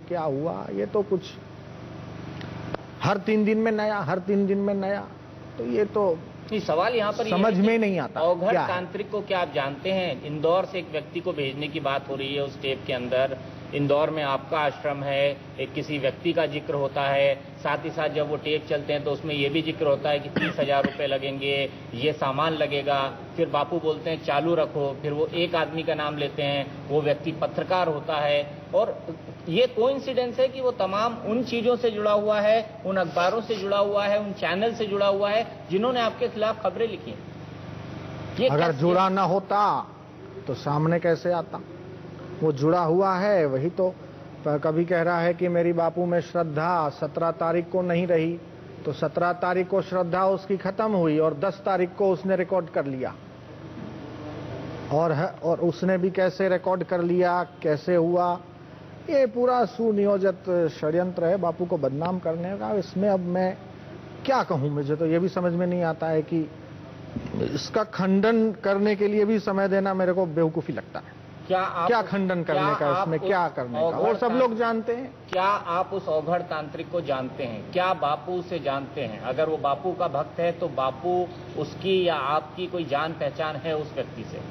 क्या हुआ, ये तो कुछ हर 3 दिन में नया, हर 3 दिन में नया, तो ये तो सवाल यहाँ पर समझ में नहीं आता। अवघड़ तांत्रिक को क्या आप जानते हैं? इंदौर से एक व्यक्ति को भेजने की बात हो रही है उस टेप के अंदर। इंदौर में आपका आश्रम है, एक किसी व्यक्ति का जिक्र होता है, साथ ही साथ जब वो टेप चलते हैं तो उसमें ये भी जिक्र होता है कि 30,000 रुपये लगेंगे, ये सामान लगेगा। फिर बापू बोलते हैं चालू रखो, फिर वो एक आदमी का नाम लेते हैं, वो व्यक्ति पत्रकार होता है। और ये कोइंसिडेंस है कि वो तमाम उन चीजों से जुड़ा हुआ है, उन अखबारों से जुड़ा हुआ है, उन चैनल से जुड़ा हुआ है जिन्होंने आपके खिलाफ खबरें लिखी। अगर जुड़ा ना होता तो सामने कैसे आता? वो जुड़ा हुआ है, वही तो कभी कह रहा है कि मेरी बापू में श्रद्धा 17 तारीख को नहीं रही, तो 17 तारीख को श्रद्धा उसकी खत्म हुई और 10 तारीख को उसने रिकॉर्ड कर लिया। और उसने भी कैसे रिकॉर्ड कर लिया, कैसे हुआ, ये पूरा सुनियोजित षड्यंत्र है बापू को बदनाम करने का। इसमें अब मैं क्या कहूं, मुझे तो ये भी समझ में नहीं आता है कि इसका खंडन करने के लिए भी समय देना मेरे को बेवकूफी लगता है। क्या खंडन करने का, इसमें क्या करने का, और सब लोग जानते हैं। क्या आप उस अवघड़ तांत्रिक को जानते हैं? क्या बापू से जानते हैं? अगर वो बापू का भक्त है तो बापू उसकी या आपकी कोई जान पहचान है उस व्यक्ति से?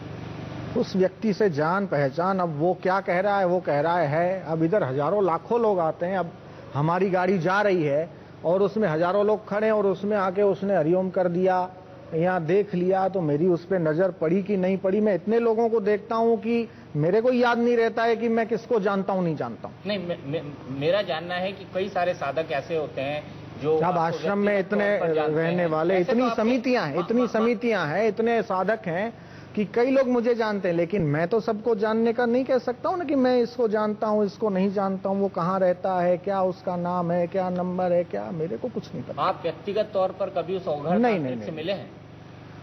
उस व्यक्ति से जान पहचान, अब वो क्या कह रहा है, वो कह रहा है अब इधर हजारों लाखों लोग आते हैं, अब हमारी गाड़ी जा रही है और उसमें हजारों लोग खड़े और उसमें आके उसने हरिओम कर दिया, यहाँ देख लिया, तो मेरी उस पर नजर पड़ी कि नहीं पड़ी? मैं इतने लोगों को देखता हूँ कि मेरे को याद नहीं रहता है कि मैं किसको जानता हूँ नहीं जानता हूँ। नहीं, मेरा जानना है कि कई सारे साधक ऐसे होते हैं जो अब आश्रम में इतने रहने वाले, इतनी समितियां हैं, इतने साधक हैं कि कई लोग मुझे जानते हैं, लेकिन मैं तो सबको जानने का नहीं कह सकता हूँ ना कि मैं इसको जानता हूँ, इसको नहीं जानता हूँ, वो कहाँ रहता है, क्या उसका नाम है, क्या नंबर है, क्या, मेरे को कुछ नहीं पता। आप व्यक्तिगत तौर पर कभी उस अवघड़ तांत्रिक से मिले हैं?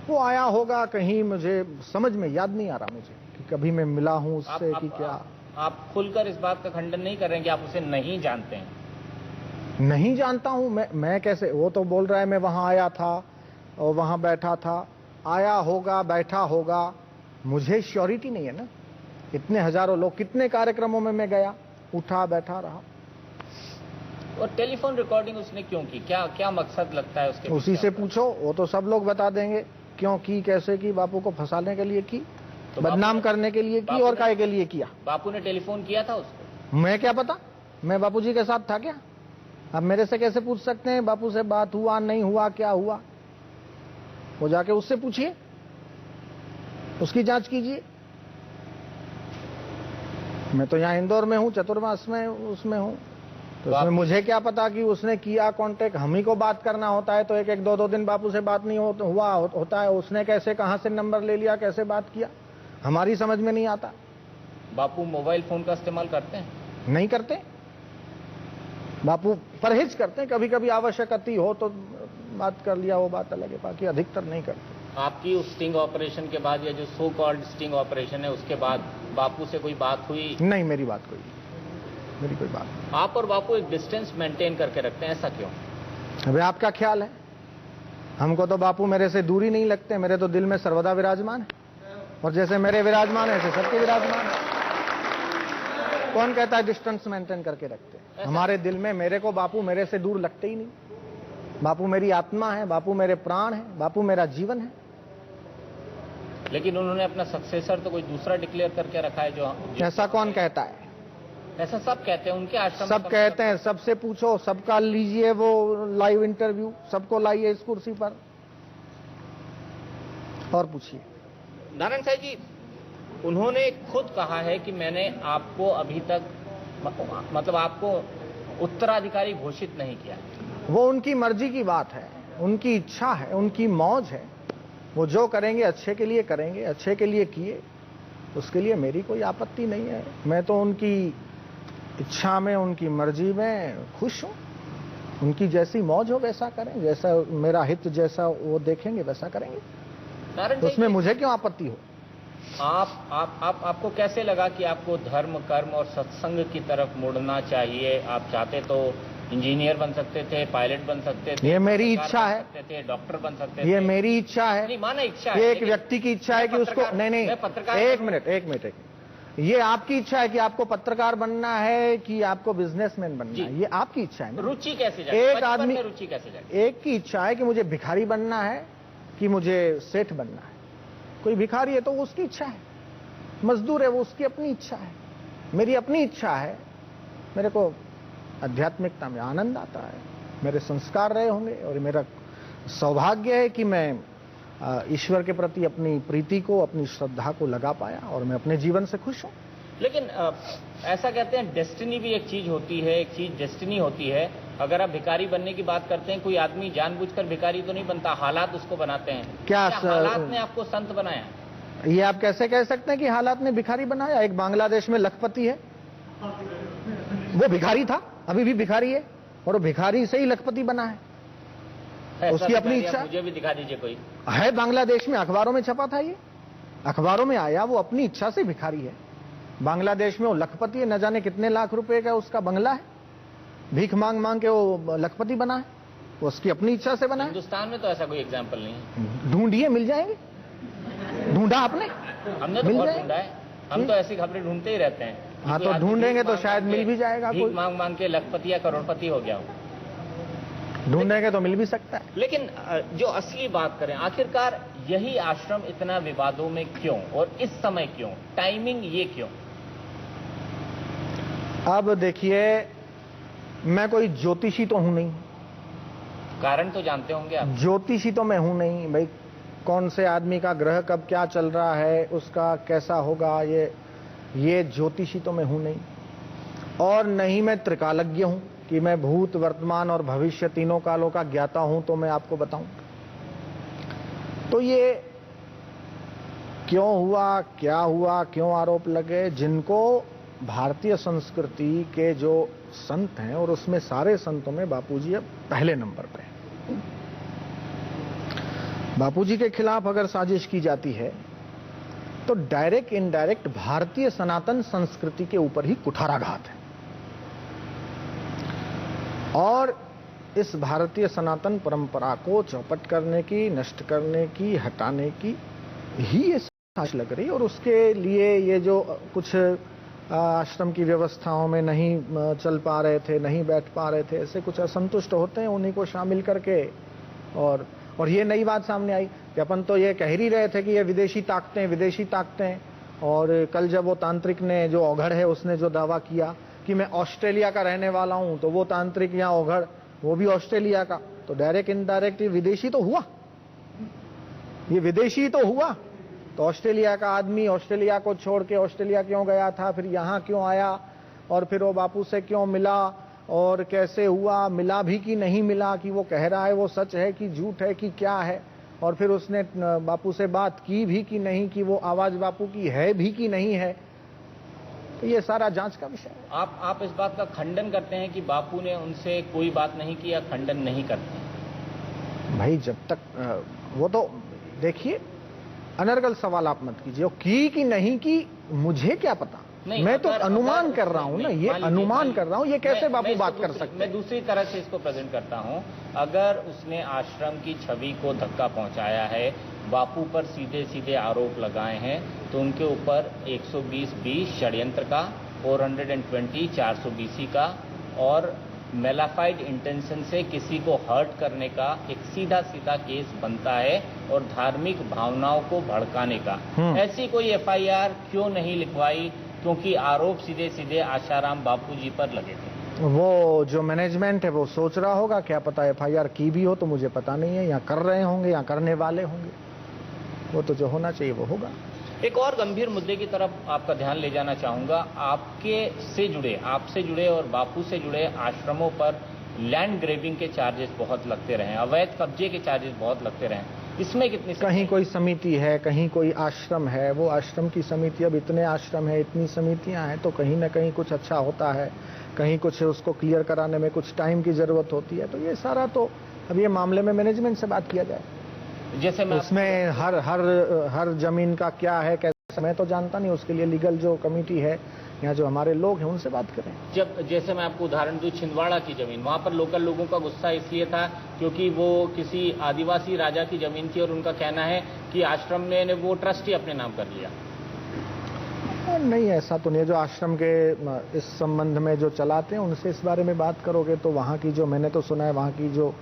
वो आया होगा कहीं, मुझे समझ में याद नहीं आ रहा मुझे कि कभी मैं मिला हूँ उससे कि क्या। आप खुलकर इस बात का खंडन नहीं कर रहे हैं कि आप उसे नहीं जानते हैं? नहीं जानता हूँ मैं कैसे? वो तो बोल रहा है मैं वहां आया था और वहां बैठा था। आया होगा, बैठा होगा, मुझे श्योरिटी नहीं है ना। इतने हजारों लोग, कितने कार्यक्रमों में मैं गया, उठा बैठा रहा। और टेलीफोन रिकॉर्डिंग उसने क्यों की? क्या मकसद लगता है उसके? उसी से पूछो, वो तो सब लोग बता देंगे क्यों की, कैसे की। बापू को फंसाने के लिए की, तो बदनाम करने के लिए की, और काहे के लिए किया? बापू ने टेलीफोन किया था उसको? मैं क्या पता, मैं बापू जी के साथ था क्या? अब मेरे से कैसे पूछ सकते हैं बापू से बात हुआ नहीं हुआ, क्या हुआ? वो जाके उससे पूछिए, उसकी जांच कीजिए। मैं तो यहाँ इंदौर में हूँ, चतुर्मास में उसमें हूँ, तो उसमें मुझे क्या पता कि उसने किया कांटेक्ट। हम ही को बात करना होता है तो एक 2 दिन बापू से बात नहीं होता है। उसने कैसे, कहां से नंबर ले लिया, कैसे बात किया, हमारी समझ में नहीं आता। बापू मोबाइल फोन का इस्तेमाल करते हैं? नहीं करते, बापू परहेज करते हैं। कभी कभी आवश्यक अति हो तो बात कर लिया, वो बात अलग है, बाकी अधिकतर नहीं करते। आपकी उस स्टिंग ऑपरेशन के बाद, या जो सो कॉल्ड स्टिंग ऑपरेशन है, उसके बाद बापू से कोई बात हुई? नहीं, मेरी बात कोई बात। आप और बापू एक डिस्टेंस मेंटेन करके रखते हैं, ऐसा क्यों? अबे आपका ख्याल है, हमको तो बापू मेरे से दूरी नहीं लगते, मेरे तो दिल में सर्वदा विराजमान है, और जैसे मेरे विराजमान है ऐसे सबके विराजमान है। कौन कहता है डिस्टेंस मेंटेन करके रखते हैं? हमारे दिल में, मेरे को बापू मेरे से दूर लगते ही नहीं। बापू मेरी आत्मा है, बापू मेरे प्राण है, बापू मेरा जीवन है। लेकिन उन्होंने अपना सक्सेसर तो कोई दूसरा डिक्लेयर करके रखा है। जो ऐसा कौन कहता है? ऐसा सब कहते हैं, उनके आश्रम सब कहते हैं, सबसे पूछो, सबका लीजिए वो लाइव इंटरव्यू, सबको लाइए इस कुर्सी पर और पूछिए। नारायण साहब जी, उन्होंने खुद कहा है कि मैंने आपको अभी तक, मतलब आपको उत्तराधिकारी घोषित नहीं किया। वो उनकी मर्जी की बात है, उनकी इच्छा है, उनकी मौज है। वो जो करेंगे अच्छे के लिए करेंगे, अच्छे के लिए किए, उसके लिए मेरी कोई आपत्ति नहीं है। मैं तो उनकी इच्छा में, उनकी मर्जी में खुश हूं। उनकी जैसी मौज हो वैसा करें, जैसा मेरा हित जैसा वो देखेंगे वैसा करेंगे, तो उसमें मुझे क्यों आपत्ति हो? आपको कैसे लगा कि आपको धर्म, कर्म और सत्संग की तरफ मुड़ना चाहिए? आप चाहते तो इंजीनियर बन सकते थे, पायलट बन सकते थे, ये मेरी इच्छा है, डॉक्टर बन सकते थे। ये मेरी इच्छा है। नहीं, माना इच्छा है, ये एक व्यक्ति की इच्छा है कि उसको, नहीं, एक मिनट, ये आपकी इच्छा है कि आपको पत्रकार बनना है कि आपको बिजनेसमैन बनना है, ये आपकी इच्छा है ना? रुचि कैसे जाए? एक बचपन आदमी में रुचि कैसे जाए? एक की इच्छा है कि मुझे भिखारी बनना है कि मुझे सेठ बनना है। कोई भिखारी है तो वो उसकी इच्छा है, मजदूर है वो उसकी अपनी इच्छा है, मेरी अपनी इच्छा है। मेरे को आध्यात्मिकता में आनंद आता है, मेरे संस्कार रहे होंगे और मेरा सौभाग्य है कि मैं ईश्वर के प्रति अपनी प्रीति को, अपनी श्रद्धा को लगा पाया और मैं अपने जीवन से खुश हूं। लेकिन ऐसा कहते हैं डेस्टिनी भी एक चीज होती है, एक चीज डेस्टिनी होती है। अगर आप भिखारी बनने की बात करते हैं, कोई आदमी जानबूझकर भिखारी तो नहीं बनता, हालात उसको बनाते हैं। क्या हालात ने आपको संत बनाया? ये आप कैसे कह सकते हैं कि हालात ने भिखारी बनाया? एक बांग्लादेश में लखपति है, वो भिखारी था, अभी भी भिखारी है और वो भिखारी से ही लखपति बना है। उसकी अपनी इच्छा। मुझे भी दिखा दीजिए कोई है। बांग्लादेश में अखबारों में छपा था, ये अखबारों में आया, वो अपनी इच्छा से भिखारी है। बांग्लादेश में वो लखपति है, न जाने कितने लाख रुपए का उसका बंगला है, भीख मांग मांग के वो लखपति बना है, वो उसकी अपनी इच्छा से बना है। हिंदुस्तान में तो ऐसा कोई एग्जाम्पल नहीं है। ढूंढिए, मिल जाएंगे। ढूंढा आपने? हमने तो बहुत ढूंढा है, हम तो ऐसी खबरें ढूंढते ही रहते हैं। हाँ, तो ढूंढेंगे तो शायद मिल भी जाएगा। भीख मांग मांग के लखपति या करोड़पति हो गया हो, ढूंढेंगे तो मिल भी सकता है। लेकिन जो असली बात करें, आखिरकार यही आश्रम इतना विवादों में क्यों, और इस समय क्यों, टाइमिंग ये क्यों? अब देखिए, मैं कोई ज्योतिषी तो हूं नहीं। कारण तो जानते होंगे आप। ज्योतिषी तो मैं हूं नहीं भाई। कौन से आदमी का ग्रह कब क्या चल रहा है, उसका कैसा होगा, ये ज्योतिषी तो मैं हूं नहीं। और नहीं मैं त्रिकालज्ञ हूं कि मैं भूत, वर्तमान और भविष्य तीनों कालों का ज्ञाता हूं तो मैं आपको बताऊं। तो ये क्यों हुआ, क्या हुआ, क्यों आरोप लगे? जिनको भारतीय संस्कृति के जो संत हैं, और उसमें सारे संतों में बापूजी अब पहले नंबर पे हैं। बापूजी के खिलाफ अगर साजिश की जाती है तो डायरेक्ट इनडायरेक्ट भारतीय सनातन संस्कृति के ऊपर ही कुठाराघात है। और इस भारतीय सनातन परंपरा को चौपट करने की, नष्ट करने की, हटाने की ही ये साजिश लग रही। और उसके लिए ये जो कुछ आश्रम की व्यवस्थाओं में नहीं चल पा रहे थे, नहीं बैठ पा रहे थे, ऐसे कुछ असंतुष्ट होते हैं, उन्हीं को शामिल करके। और ये नई बात सामने आई कि अपन तो ये कह ही रहे थे कि ये विदेशी ताकतें। और कल जब वो तांत्रिक ने, जो औघड़ है, उसने जो दावा किया कि मैं ऑस्ट्रेलिया का रहने वाला हूं, तो वो तांत्रिक या औघड़ वो भी ऑस्ट्रेलिया का, तो डायरेक्ट इनडायरेक्ट ये विदेशी तो हुआ, ये विदेशी तो हुआ। तो ऑस्ट्रेलिया का आदमी ऑस्ट्रेलिया को छोड़ के ऑस्ट्रेलिया क्यों गया था, फिर यहां क्यों आया, और फिर वो बापू से क्यों मिला, और कैसे हुआ, मिला भी कि नहीं मिला, कि वो कह रहा है वो सच है कि झूठ है कि क्या है, और फिर उसने बापू से बात की भी कि नहीं, कि वो आवाज बापू की है भी कि नहीं है। तो ये सारा जांच का विषय है। आप इस बात का खंडन करते हैं कि बापू ने उनसे कोई बात नहीं की, या खंडन नहीं करते? भाई जब तक वो तो देखिए, अनर्गल सवाल आप मत कीजिए, की कि नहीं की मुझे क्या पता, मैं तो अनुमान कर रहा हूं ना, ये अनुमान कर रहा हूं। ये कैसे बापू बात कर सकते हैं? मैं दूसरी तरह से इसको प्रेजेंट करता हूं। अगर उसने आश्रम की छवि को धक्का पहुंचाया है, बापू पर सीधे सीधे आरोप लगाए हैं, तो उनके ऊपर 120(b) षड्यंत्र का, 420 420 का और मेलाफाइड इंटेंशन से किसी को हर्ट करने का एक सीधा सीधा केस बनता है, और धार्मिक भावनाओं को भड़काने का। ऐसी कोई एफआईआर क्यों नहीं लिखवाई? क्योंकि आरोप सीधे सीधे आशाराम बापूजी पर लगे थे। वो जो मैनेजमेंट है वो सोच रहा होगा, क्या पता एफआईआर की भी हो, तो मुझे पता नहीं है, या कर रहे होंगे या करने वाले होंगे। वो तो जो होना चाहिए वो होगा। एक और गंभीर मुद्दे की तरफ आपका ध्यान ले जाना चाहूंगा। आपसे जुड़े और बापू से जुड़े आश्रमों पर लैंड ग्रेबिंग के चार्जेस बहुत लगते रहे, अवैध कब्जे के चार्जेस बहुत लगते रहे। इसमें कितनी कहीं कोई समिति है, कहीं कोई आश्रम है, वो आश्रम की समिति, अब इतने आश्रम है, इतनी समितियां हैं, तो कहीं ना कहीं कुछ अच्छा होता है, कहीं कुछ उसको क्लियर कराने में कुछ टाइम की जरूरत होती है। तो ये सारा तो अब ये मामले में मैनेजमेंट से बात किया जाए। जैसे उसमें हर जमीन का क्या है, कैसे, मैं तो जानता नहीं, उसके लिए लीगल जो कमेटी है, यहाँ जो हमारे लोग हैं उनसे बात करें। जैसे मैं आपको उदाहरण दूं, छिंदवाड़ा की जमीन, वहां पर लोकल लोगों का गुस्सा इसलिए था क्योंकि वो किसी आदिवासी राजा की जमीन थी, और उनका कहना है कि आश्रम ने वो ट्रस्ट ही अपने नाम कर लिया। नहीं, ऐसा तो नहीं है। जो आश्रम के इस संबंध में जो चलाते हैं उनसे इस बारे में बात करोगे तो वहाँ की जो मैंने तो सुना है, वहाँ की जो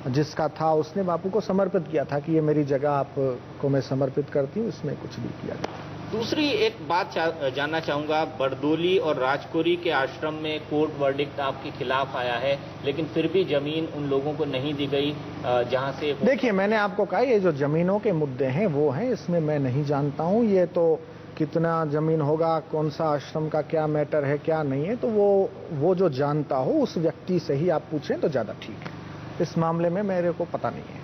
जिसका था उसने बापू को समर्पित किया था कि ये मेरी जगह आपको मैं समर्पित करती हूँ, इसमें कुछ भी किया गया। दूसरी एक बात जानना चाहूंगा, बरदोली और राजकोरी के आश्रम में कोर्ट वर्डिक्ट आपके खिलाफ आया है, लेकिन फिर भी जमीन उन लोगों को नहीं दी गई जहां से। देखिए, मैंने आपको कहा ये जो जमीनों के मुद्दे हैं वो हैं, इसमें मैं नहीं जानता हूं। ये तो कितना जमीन होगा, कौन सा आश्रम का क्या मैटर है, क्या नहीं है, तो वो जो जानता हो उस व्यक्ति से ही आप पूछें तो ज्यादा ठीक है। इस मामले में मेरे को पता नहीं है।